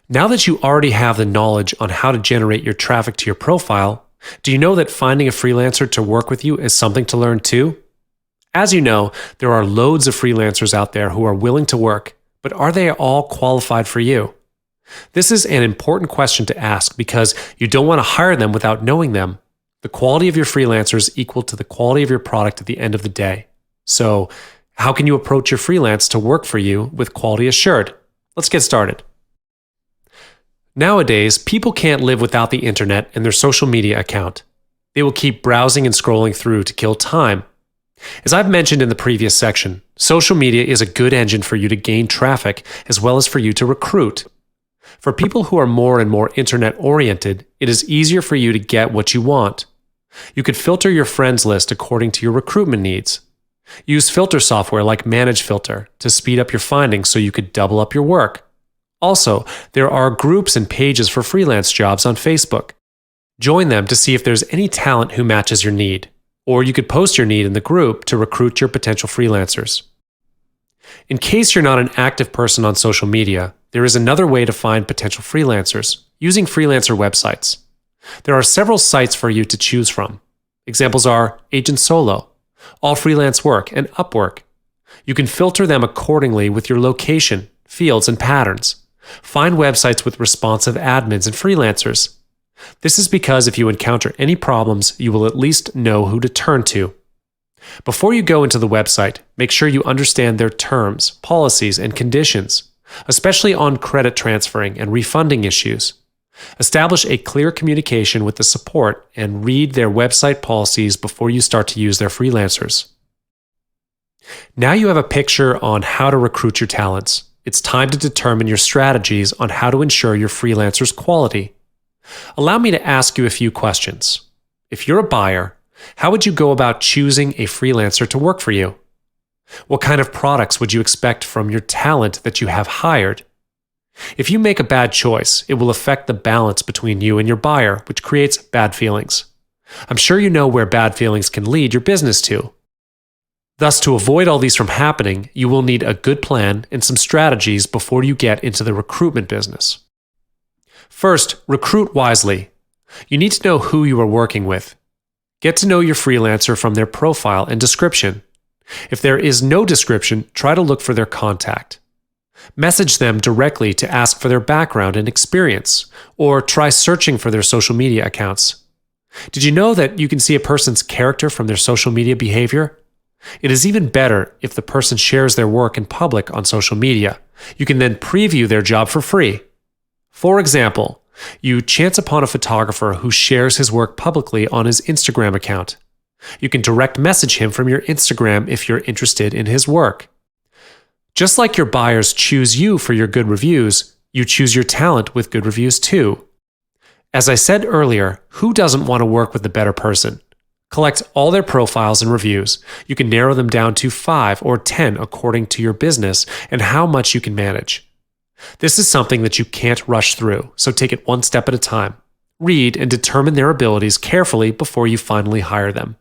Now that you already have the knowledge on how to generate your traffic to your profile, do you know that finding a freelancer to work with you is something to learn too? As you know, there are loads of freelancers out there who are willing to work, but are they all qualified for you? This is an important question to ask because you don't want to hire them without knowing them. The quality of your freelancer is equal to the quality of your product at the end of the day. So, how can you approach your freelance to work for you with quality assured? Let's get started. Nowadays, people can't live without the internet and their social media account. They will keep browsing and scrolling through to kill time. As I've mentioned in the previous section, social media is a good engine for you to gain traffic as well as for you to recruit. For people who are more and more internet-oriented, it is easier for you to get what you want. You could filter your friends list according to your recruitment needs. Use filter software like Manage Filter to speed up your findings so you could double up your work. Also, there are groups and pages for freelance jobs on Facebook. Join them to see if there's any talent who matches your need, or you could post your need in the group to recruit your potential freelancers. In case you're not an active person on social media, there is another way to find potential freelancers, using freelancer websites. There are several sites for you to choose from. Examples are Agent Solo, All Freelance Work, and Upwork. You can filter them accordingly with your location, fields, and patterns. Find websites with responsive admins and freelancers. This is because if you encounter any problems, you will at least know who to turn to. Before you go into the website, make sure you understand their terms, policies, and conditions, especially on credit transferring and refunding issues. Establish a clear communication with the support and read their website policies before you start to use their freelancers. Now you have a picture on how to recruit your talents. It's time to determine your strategies on how to ensure your freelancer's quality. Allow me to ask you a few questions. If you're a buyer, how would you go about choosing a freelancer to work for you? What kind of products would you expect from your talent that you have hired? If you make a bad choice, it will affect the balance between you and your buyer, which creates bad feelings. I'm sure you know where bad feelings can lead your business to. Thus, to avoid all these from happening, you will need a good plan and some strategies before you get into the recruitment business. First, recruit wisely. You need to know who you are working with. Get to know your freelancer from their profile and description. If there is no description, try to look for their contact. Message them directly to ask for their background and experience, or try searching for their social media accounts. Did you know that you can see a person's character from their social media behavior? It is even better if the person shares their work in public on social media. You can then preview their job for free. For example, you chance upon a photographer who shares his work publicly on his Instagram account. You can direct message him from your Instagram if you're interested in his work. Just like your buyers choose you for your good reviews, you choose your talent with good reviews too. As I said earlier, who doesn't want to work with the better person? Collect all their profiles and reviews. You can narrow them down to 5 or 10 according to your business and how much you can manage. This is something that you can't rush through, so take it one step at a time. Read and determine their abilities carefully before you finally hire them.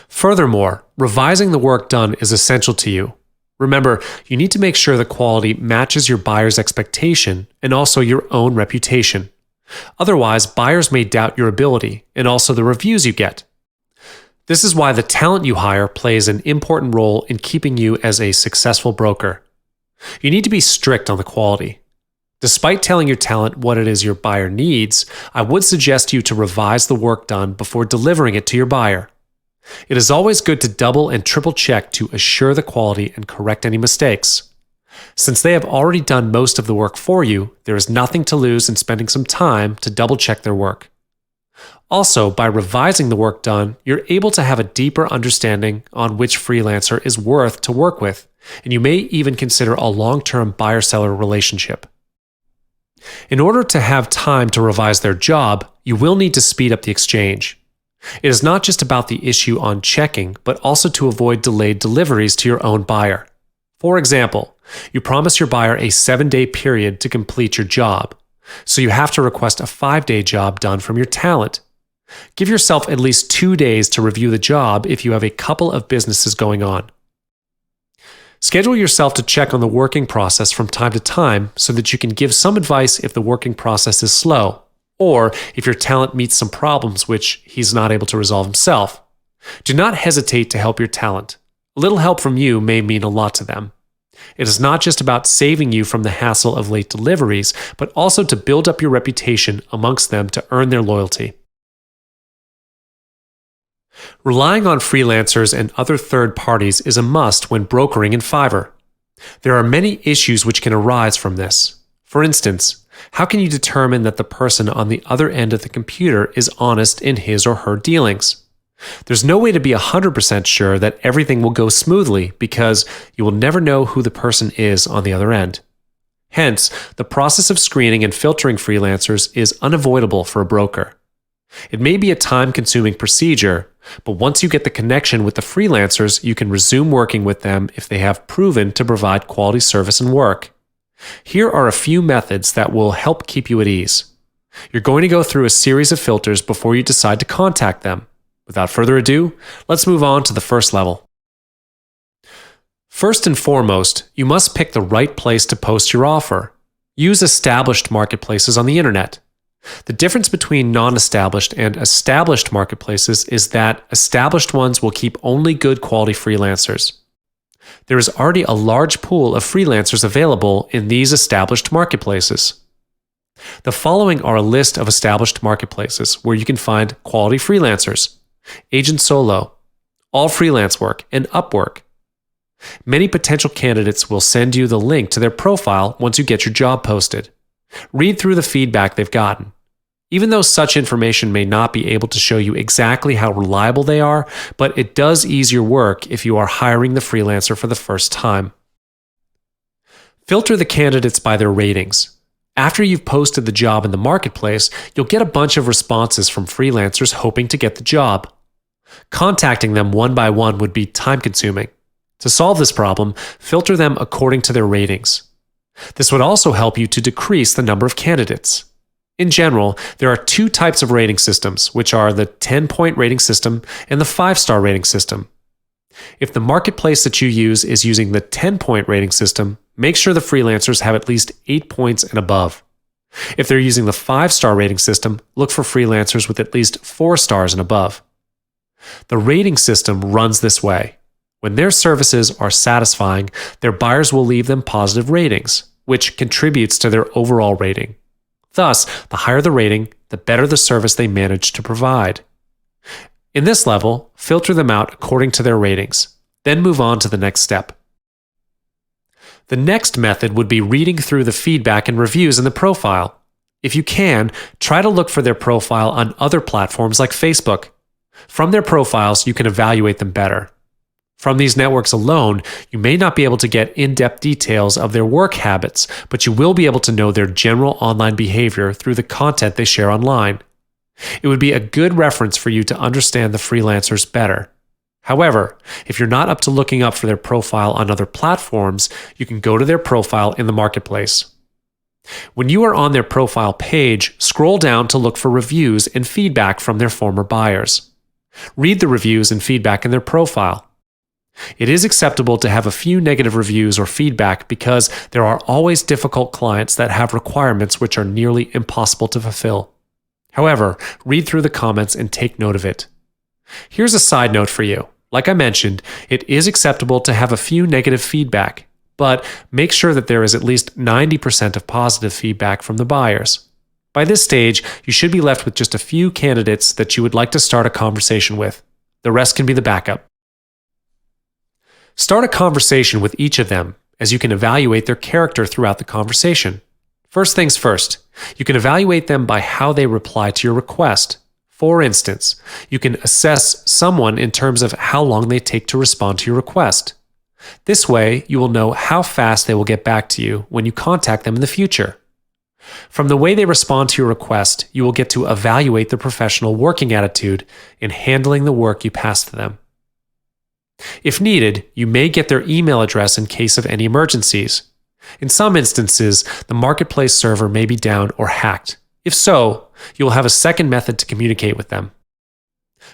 Furthermore, revising the work done is essential to you. Remember, you need to make sure the quality matches your buyer's expectation and also your own reputation. Otherwise, buyers may doubt your ability and also the reviews you get. This is why the talent you hire plays an important role in keeping you as a successful broker. You need to be strict on the quality. Despite telling your talent what it is your buyer needs, I would suggest you to revise the work done before delivering it to your buyer. It is always good to double and triple check to assure the quality and correct any mistakes. Since they have already done most of the work for you, there is nothing to lose in spending some time to double check their work. Also, by revising the work done, you're able to have a deeper understanding on which freelancer is worth to work with, and you may even consider a long-term buyer-seller relationship. In order to have time to revise their job, you will need to speed up the exchange. It is not just about the issue on checking, but also to avoid delayed deliveries to your own buyer. For example, you promise your buyer a 7-day period to complete your job, so you have to request a 5-day job done from your talent. Give yourself at least 2 days to review the job if you have a couple of businesses going on. Schedule yourself to check on the working process from time to time so that you can give some advice if the working process is slow, or if your talent meets some problems which he's not able to resolve himself. Do not hesitate to help your talent. A little help from you may mean a lot to them. It is not just about saving you from the hassle of late deliveries, but also to build up your reputation amongst them to earn their loyalty. Relying on freelancers and other third parties is a must when brokering in Fiverr. There are many issues which can arise from this. For instance, how can you determine that the person on the other end of the computer is honest in his or her dealings? There's no way to be 100% sure that everything will go smoothly because you will never know who the person is on the other end. Hence, the process of screening and filtering freelancers is unavoidable for a broker. It may be a time-consuming procedure, but once you get the connection with the freelancers, you can resume working with them if they have proven to provide quality service and work. Here are a few methods that will help keep you at ease. You're going to go through a series of filters before you decide to contact them. Without further ado, let's move on to the first level. First and foremost, you must pick the right place to post your offer. Use established marketplaces on the internet. The difference between non-established and established marketplaces is that established ones will keep only good quality freelancers. There is already a large pool of freelancers available in these established marketplaces. The following are a list of established marketplaces where you can find quality freelancers: Agent Solo, All Freelance Work, and Upwork. Many potential candidates will send you the link to their profile once you get your job posted. Read through the feedback they've gotten. Even though such information may not be able to show you exactly how reliable they are, but it does ease your work if you are hiring the freelancer for the first time. Filter the candidates by their ratings. After you've posted the job in the marketplace, you'll get a bunch of responses from freelancers hoping to get the job. Contacting them one by one would be time-consuming. To solve this problem, filter them according to their ratings. This would also help you to decrease the number of candidates. In general, there are two types of rating systems, which are the 10-point rating system and the 5-star rating system. If the marketplace that you use is using the 10-point rating system, make sure the freelancers have at least 8 points and above. If they're using the 5-star rating system, look for freelancers with at least 4 stars and above. The rating system runs this way. When their services are satisfying, their buyers will leave them positive ratings, which contributes to their overall rating. Thus, the higher the rating, the better the service they manage to provide. In this level, filter them out according to their ratings, then move on to the next step. The next method would be reading through the feedback and reviews in the profile. If you can, try to look for their profile on other platforms like Facebook. From their profiles, you can evaluate them better. From these networks alone, you may not be able to get in-depth details of their work habits, but you will be able to know their general online behavior through the content they share online. It would be a good reference for you to understand the freelancers better. However, if you're not up to looking up for their profile on other platforms, you can go to their profile in the marketplace. When you are on their profile page, scroll down to look for reviews and feedback from their former buyers. Read the reviews and feedback in their profile. It is acceptable to have a few negative reviews or feedback because there are always difficult clients that have requirements which are nearly impossible to fulfill. However, read through the comments and take note of it. Here's a side note for you. Like I mentioned, it is acceptable to have a few negative feedback, but make sure that there is at least 90% of positive feedback from the buyers. By this stage, you should be left with just a few candidates that you would like to start a conversation with. The rest can be the backup. Start a conversation with each of them, as you can evaluate their character throughout the conversation. First things first, you can evaluate them by how they reply to your request. For instance, you can assess someone in terms of how long they take to respond to your request. This way, you will know how fast they will get back to you when you contact them in the future. From the way they respond to your request, you will get to evaluate their professional working attitude in handling the work you pass to them. If needed, you may get their email address in case of any emergencies. In some instances, the marketplace server may be down or hacked. If so, you will have a second method to communicate with them.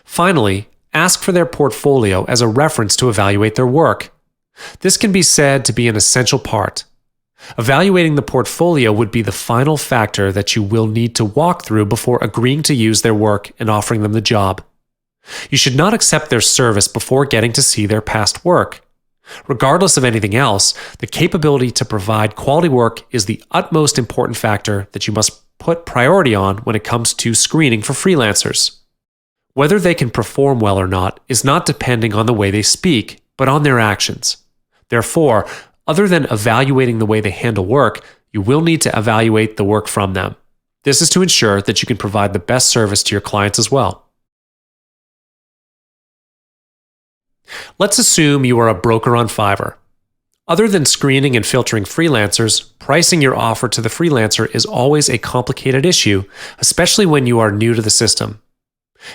Finally, ask for their portfolio as a reference to evaluate their work. This can be said to be an essential part. Evaluating the portfolio would be the final factor that you will need to walk through before agreeing to use their work and offering them the job. You should not accept their service before getting to see their past work. Regardless of anything else, the capability to provide quality work is the utmost important factor that you must put priority on when it comes to screening for freelancers. Whether they can perform well or not is not depending on the way they speak, but on their actions. Therefore, other than evaluating the way they handle work, you will need to evaluate the work from them. This is to ensure that you can provide the best service to your clients as well. Let's assume you are a broker on Fiverr. Other than screening and filtering freelancers, pricing your offer to the freelancer is always a complicated issue, especially when you are new to the system.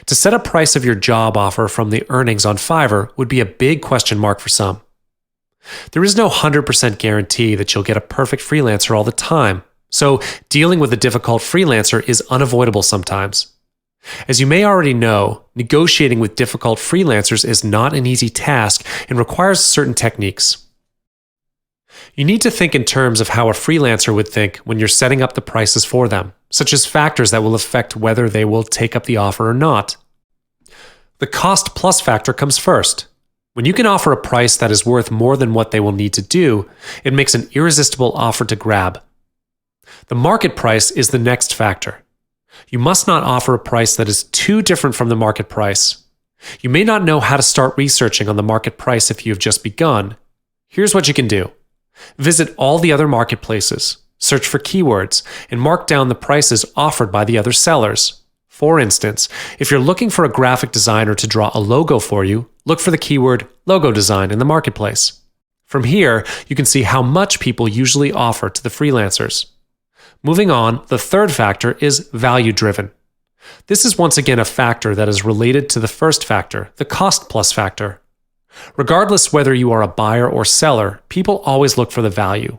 To set a price of your job offer from the earnings on Fiverr would be a big question mark for some. There is no 100% guarantee that you'll get a perfect freelancer all the time, so dealing with a difficult freelancer is unavoidable sometimes. As you may already know, negotiating with difficult freelancers is not an easy task and requires certain techniques. You need to think in terms of how a freelancer would think when you're setting up the prices for them, such as factors that will affect whether they will take up the offer or not. The cost plus factor comes first. When you can offer a price that is worth more than what they will need to do, it makes an irresistible offer to grab. The market price is the next factor. You must not offer a price that is too different from the market price. You may not know how to start researching on the market price if you have just begun. Here's what you can do. Visit all the other marketplaces, search for keywords, and mark down the prices offered by the other sellers. For instance, if you're looking for a graphic designer to draw a logo for you, look for the keyword logo design in the marketplace. From here, you can see how much people usually offer to the freelancers. Moving on, the third factor is value driven. This is once again a factor that is related to the first factor, the cost plus factor. Regardless whether you are a buyer or seller, people always look for the value.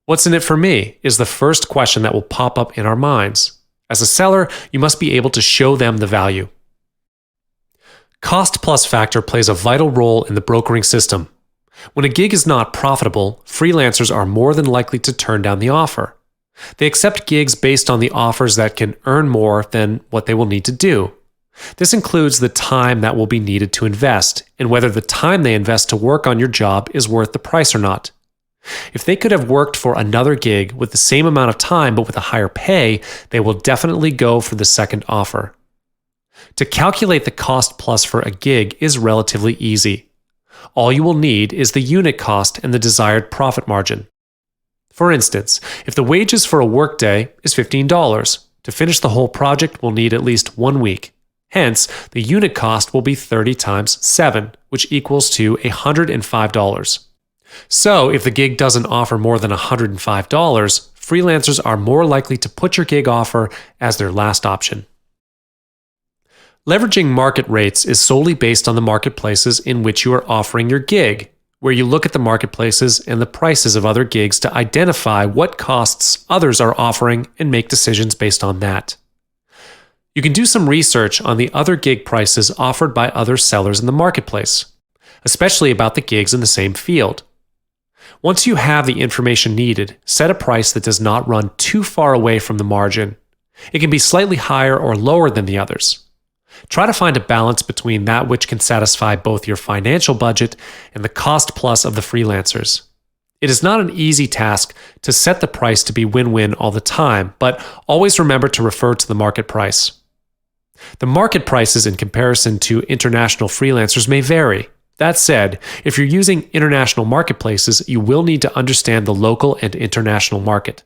What's in it for me is the first question that will pop up in our minds. As a seller, you must be able to show them the value. Cost plus factor plays a vital role in the brokering system. When a gig is not profitable, freelancers are more than likely to turn down the offer. They accept gigs based on the offers that can earn more than what they will need to do. This includes the time that will be needed to invest, and whether the time they invest to work on your job is worth the price or not. If they could have worked for another gig with the same amount of time but with a higher pay, they will definitely go for the second offer. To calculate the cost plus for a gig is relatively easy. All you will need is the unit cost and the desired profit margin. For instance, if the wages for a workday is $15, to finish the whole project will need at least 1 week. Hence, the unit cost will be 30 times 7, which equals to $105. So, if the gig doesn't offer more than $105, freelancers are more likely to put your gig offer as their last option. Leveraging market rates is solely based on the marketplaces in which you are offering your gig, where you look at the marketplaces and the prices of other gigs to identify what costs others are offering and make decisions based on that. You can do some research on the other gig prices offered by other sellers in the marketplace, especially about the gigs in the same field. Once you have the information needed, set a price that does not run too far away from the margin. It can be slightly higher or lower than the others. Try to find a balance between that which can satisfy both your financial budget and the cost plus of the freelancers. It is not an easy task to set the price to be win-win all the time, but always remember to refer to the market price. The market prices in comparison to international freelancers may vary. That said, if you're using international marketplaces, you will need to understand the local and international market.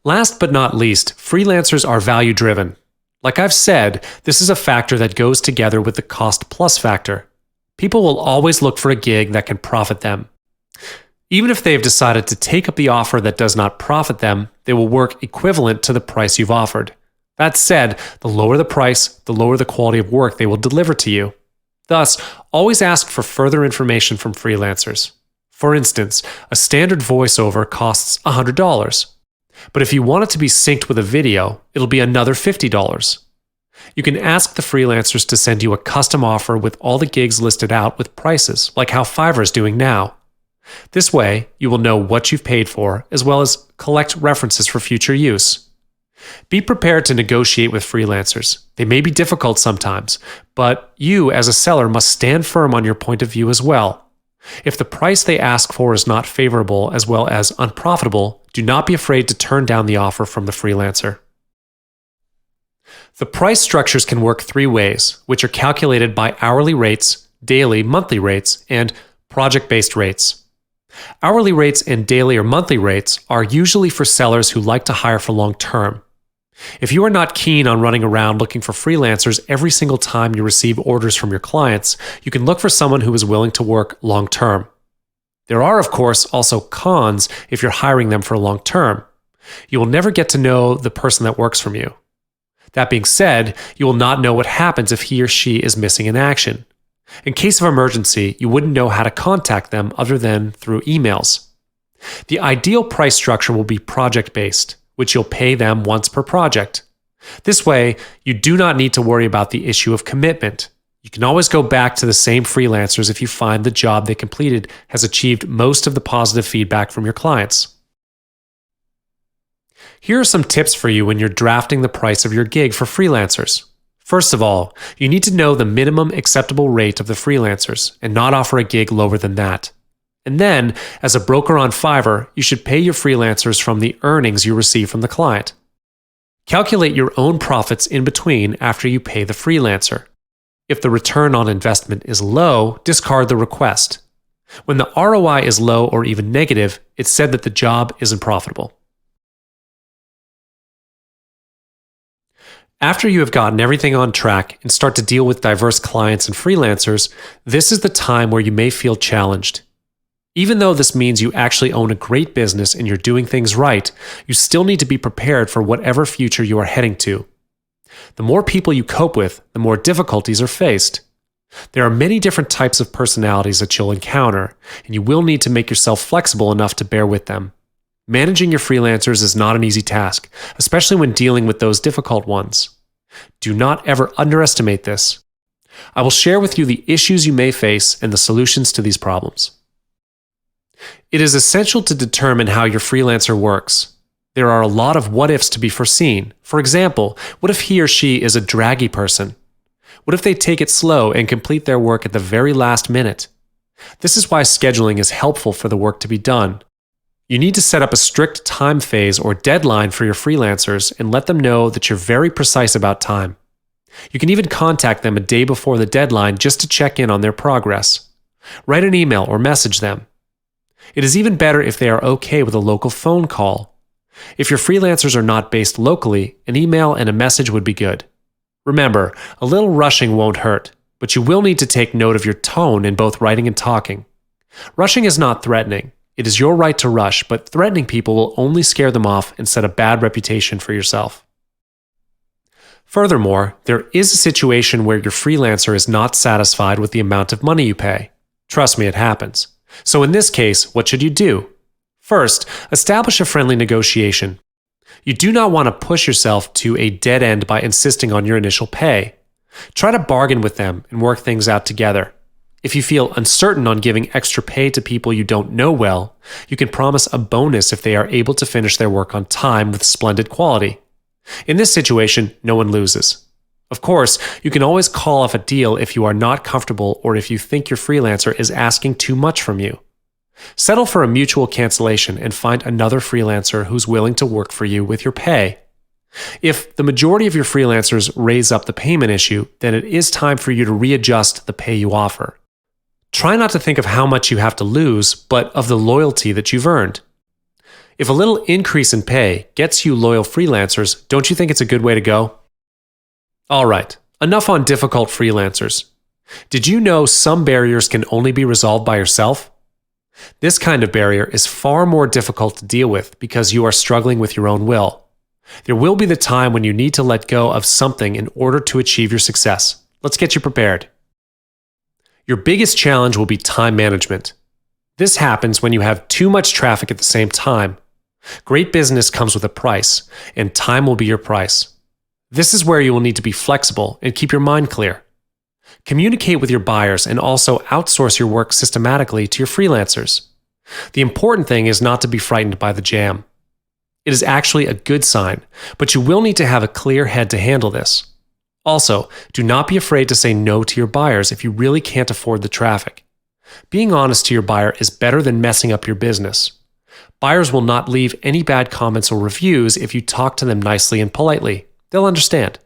Last but not least, freelancers are value-driven. Like I've said, this is a factor that goes together with the cost plus factor. People will always look for a gig that can profit them. Even if they have decided to take up the offer that does not profit them, they will work equivalent to the price you've offered. That said, the lower the price, the lower the quality of work they will deliver to you. Thus, always ask for further information from freelancers. For instance, a standard voiceover costs $100. But if you want it to be synced with a video, it'll be another $50. You can ask the freelancers to send you a custom offer with all the gigs listed out with prices, like how Fiverr is doing now. This way, you will know what you've paid for, as well as collect references for future use. Be prepared to negotiate with freelancers. They may be difficult sometimes, but you, as a seller, must stand firm on your point of view as well. If the price they ask for is not favorable as well as unprofitable, do not be afraid to turn down the offer from the freelancer. The price structures can work three ways, which are calculated by hourly rates, daily, monthly rates, and project-based rates. Hourly rates and daily or monthly rates are usually for sellers who like to hire for long term. If you are not keen on running around looking for freelancers every single time you receive orders from your clients, you can look for someone who is willing to work long term. There are, of course, also cons if you're hiring them for long term. You will never get to know the person that works from you. That being said, you will not know what happens if he or she is missing in action. In case of emergency, you wouldn't know how to contact them other than through emails. The ideal price structure will be project-based, which you'll pay them once per project. This way, you do not need to worry about the issue of commitment. You can always go back to the same freelancers if you find the job they completed has achieved most of the positive feedback from your clients. Here are some tips for you when you're drafting the price of your gig for freelancers. First of all, you need to know the minimum acceptable rate of the freelancers and not offer a gig lower than that. And then, as a broker on Fiverr, you should pay your freelancers from the earnings you receive from the client. Calculate your own profits in between after you pay the freelancer. If the return on investment is low, discard the request. When the ROI is low or even negative, it's said that the job isn't profitable. After you have gotten everything on track and start to deal with diverse clients and freelancers, this is the time where you may feel challenged. Even though this means you actually own a great business and you're doing things right, you still need to be prepared for whatever future you are heading to. The more people you cope with, the more difficulties are faced. There are many different types of personalities that you'll encounter, and you will need to make yourself flexible enough to bear with them. Managing your freelancers is not an easy task, especially when dealing with those difficult ones. Do not ever underestimate this. I will share with you the issues you may face and the solutions to these problems. It is essential to determine how your freelancer works. There are a lot of what-ifs to be foreseen. For example, what if he or she is a draggy person? What if they take it slow and complete their work at the very last minute? This is why scheduling is helpful for the work to be done. You need to set up a strict time phase or deadline for your freelancers and let them know that you're very precise about time. You can even contact them a day before the deadline just to check in on their progress. Write an email or message them. It is even better if they are okay with a local phone call. If your freelancers are not based locally, an email and a message would be good. Remember, a little rushing won't hurt, but you will need to take note of your tone in both writing and talking. Rushing is not threatening. It is your right to rush, but threatening people will only scare them off and set a bad reputation for yourself. Furthermore, there is a situation where your freelancer is not satisfied with the amount of money you pay. Trust me, it happens. So in this case, what should you do? First, establish a friendly negotiation. You do not want to push yourself to a dead end by insisting on your initial pay. Try to bargain with them and work things out together. If you feel uncertain on giving extra pay to people you don't know well, you can promise a bonus if they are able to finish their work on time with splendid quality. In this situation, no one loses. Of course, you can always call off a deal if you are not comfortable or if you think your freelancer is asking too much from you. Settle for a mutual cancellation and find another freelancer who's willing to work for you with your pay. If the majority of your freelancers raise up the payment issue, then it is time for you to readjust the pay you offer. Try not to think of how much you have to lose, but of the loyalty that you've earned. If a little increase in pay gets you loyal freelancers, don't you think it's a good way to go? All right, enough on difficult freelancers. Did you know some barriers can only be resolved by yourself? This kind of barrier is far more difficult to deal with because you are struggling with your own will. There will be the time when you need to let go of something in order to achieve your success. Let's get you prepared. Your biggest challenge will be time management. This happens when you have too much traffic at the same time. Great business comes with a price, and time will be your price. This is where you will need to be flexible and keep your mind clear. Communicate with your buyers and also outsource your work systematically to your freelancers. The important thing is not to be frightened by the jam. It is actually a good sign, but you will need to have a clear head to handle this. Also, do not be afraid to say no to your buyers if you really can't afford the traffic. Being honest to your buyer is better than messing up your business. Buyers will not leave any bad comments or reviews if you talk to them nicely and politely. They'll understand.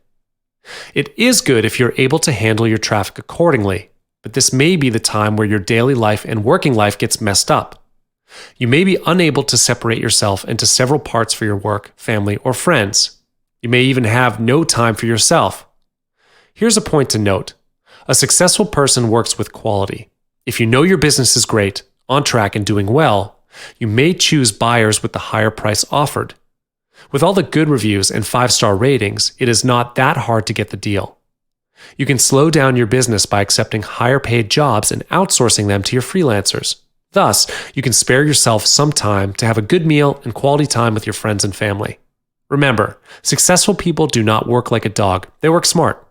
It is good if you're able to handle your traffic accordingly, but this may be the time where your daily life and working life gets messed up. You may be unable to separate yourself into several parts for your work, family, or friends. You may even have no time for yourself. Here's a point to note. A successful person works with quality. If you know your business is great, on track, and doing well, you may choose buyers with the higher price offered. With all the good reviews and 5-star ratings, it is not that hard to get the deal. You can slow down your business by accepting higher paid jobs and outsourcing them to your freelancers. Thus, you can spare yourself some time to have a good meal and quality time with your friends and family. Remember, successful people do not work like a dog, they work smart.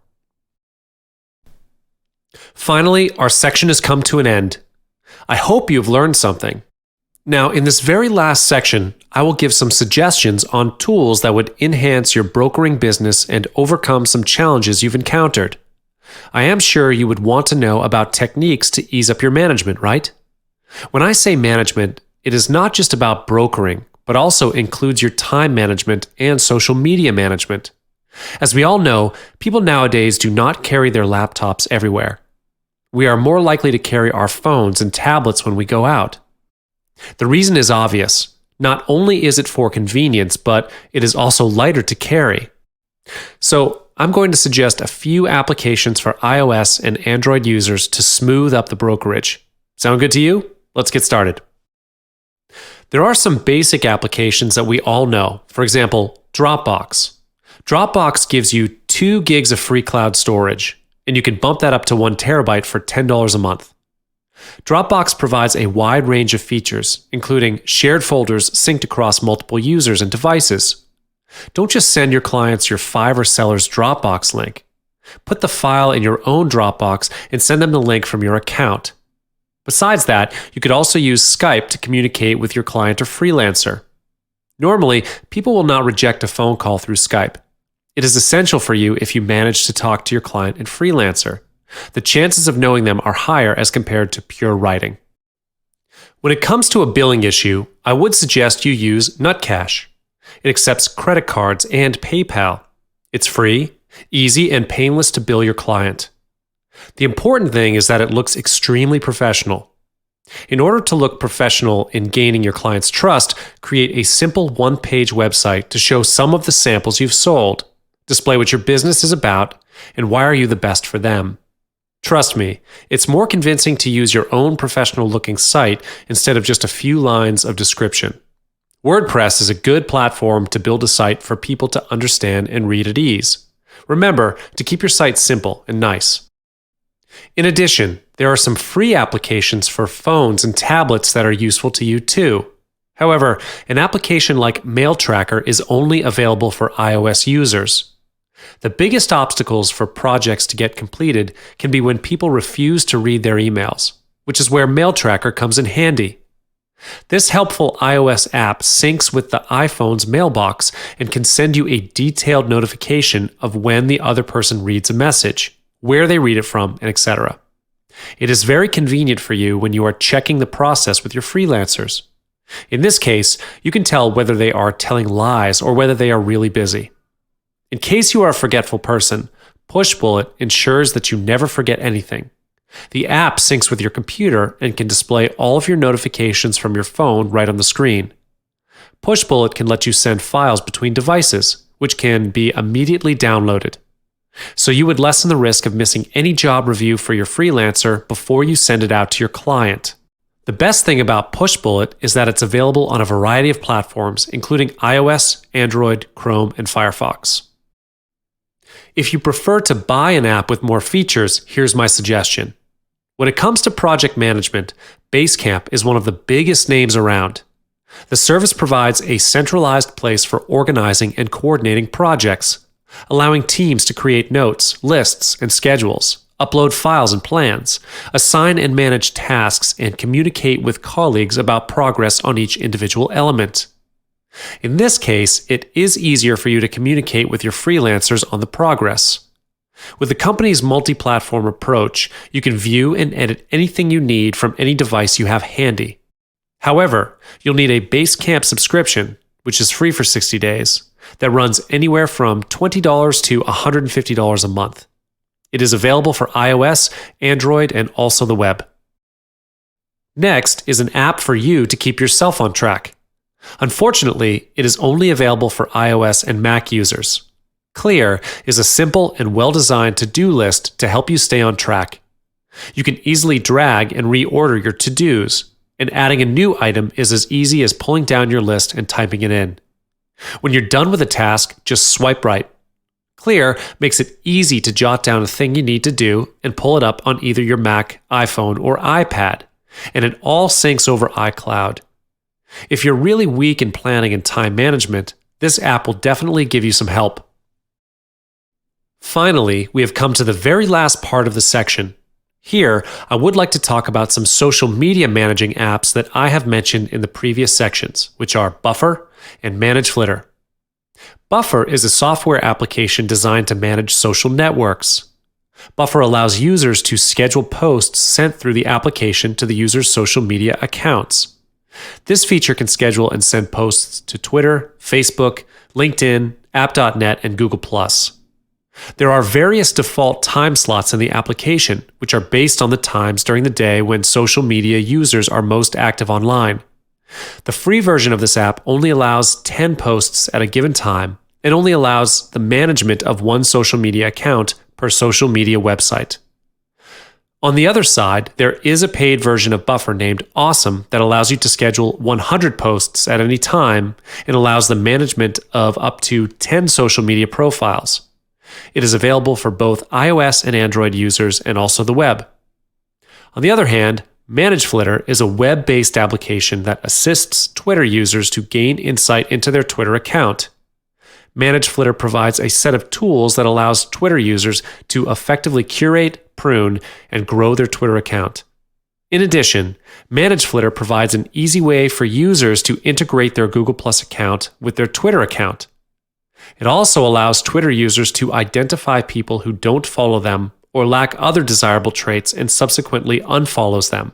Finally, our section has come to an end. I hope you've learned something. Now, in this very last section, I will give some suggestions on tools that would enhance your brokering business and overcome some challenges you've encountered. I am sure you would want to know about techniques to ease up your management, right? When I say management, it is not just about brokering, but also includes your time management and social media management. As we all know, people nowadays do not carry their laptops everywhere. We are more likely to carry our phones and tablets when we go out. The reason is obvious. Not only is it for convenience, but it is also lighter to carry. So, I'm going to suggest a few applications for iOS and Android users to smooth up the brokerage. Sound good to you? Let's get started. There are some basic applications that we all know. For example, Dropbox. Dropbox gives you 2 gigs of free cloud storage, and you can bump that up to 1 terabyte for $10 a month. Dropbox provides a wide range of features, including shared folders synced across multiple users and devices. Don't just send your clients your Fiverr seller's Dropbox link. Put the file in your own Dropbox and send them the link from your account. Besides that, you could also use Skype to communicate with your client or freelancer. Normally, people will not reject a phone call through Skype. It is essential for you if you manage to talk to your client and freelancer. The chances of knowing them are higher as compared to pure writing. When it comes to a billing issue, I would suggest you use Nutcash. It accepts credit cards and PayPal. It's free, easy, and painless to bill your client. The important thing is that it looks extremely professional. In order to look professional in gaining your client's trust, create a simple one-page website to show some of the samples you've sold, display what your business is about, and why are you the best for them. Trust me, it's more convincing to use your own professional-looking site instead of just a few lines of description. WordPress is a good platform to build a site for people to understand and read at ease. Remember to keep your site simple and nice. In addition, there are some free applications for phones and tablets that are useful to you too. However, an application like Mail Tracker is only available for iOS users. The biggest obstacles for projects to get completed can be when people refuse to read their emails, which is where Mail Tracker comes in handy. This helpful iOS app syncs with the iPhone's mailbox and can send you a detailed notification of when the other person reads a message, where they read it from, and etc. It is very convenient for you when you are checking the process with your freelancers. In this case, you can tell whether they are telling lies or whether they are really busy. In case you are a forgetful person, Pushbullet ensures that you never forget anything. The app syncs with your computer and can display all of your notifications from your phone right on the screen. Pushbullet can let you send files between devices, which can be immediately downloaded. So you would lessen the risk of missing any job review for your freelancer before you send it out to your client. The best thing about Pushbullet is that it's available on a variety of platforms, including iOS, Android, Chrome, and Firefox. If you prefer to buy an app with more features, here's my suggestion. When it comes to project management, Basecamp is one of the biggest names around. The service provides a centralized place for organizing and coordinating projects, allowing teams to create notes, lists, and schedules, upload files and plans, assign and manage tasks, and communicate with colleagues about progress on each individual element. In this case, it is easier for you to communicate with your freelancers on the progress. With the company's multi-platform approach, you can view and edit anything you need from any device you have handy. However, you'll need a Basecamp subscription, which is free for 60 days, that runs anywhere from $20 to $150 a month. It is available for iOS, Android, and also the web. Next is an app for you to keep yourself on track. Unfortunately, it is only available for iOS and Mac users. Clear is a simple and well-designed to-do list to help you stay on track. You can easily drag and reorder your to-dos, and adding a new item is as easy as pulling down your list and typing it in. When you're done with a task, just swipe right. Clear makes it easy to jot down a thing you need to do and pull it up on either your Mac, iPhone, or iPad, and it all syncs over iCloud. If you're really weak in planning and time management, this app will definitely give you some help. Finally, we have come to the very last part of the section. Here, I would like to talk about some social media managing apps that I have mentioned in the previous sections, which are Buffer and ManageFlitter. Buffer is a software application designed to manage social networks. Buffer allows users to schedule posts sent through the application to the user's social media accounts. This feature can schedule and send posts to Twitter, Facebook, LinkedIn, App.net, and Google+. There are various default time slots in the application, which are based on the times during the day when social media users are most active online. The free version of this app only allows 10 posts at a given time and only allows the management of one social media account per social media website. On the other side, there is a paid version of Buffer named Awesome that allows you to schedule 100 posts at any time and allows the management of up to 10 social media profiles. It is available for both iOS and Android users and also the web. On the other hand, ManageFlitter is a web-based application that assists Twitter users to gain insight into their Twitter account. ManageFlitter provides a set of tools that allows Twitter users to effectively curate, prune, and grow their Twitter account. In addition, ManageFlitter provides an easy way for users to integrate their Google+ account with their Twitter account. It also allows Twitter users to identify people who don't follow them or lack other desirable traits and subsequently unfollows them.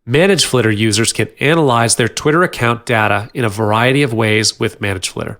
ManageFlitter users can analyze their Twitter account data in a variety of ways with ManageFlitter.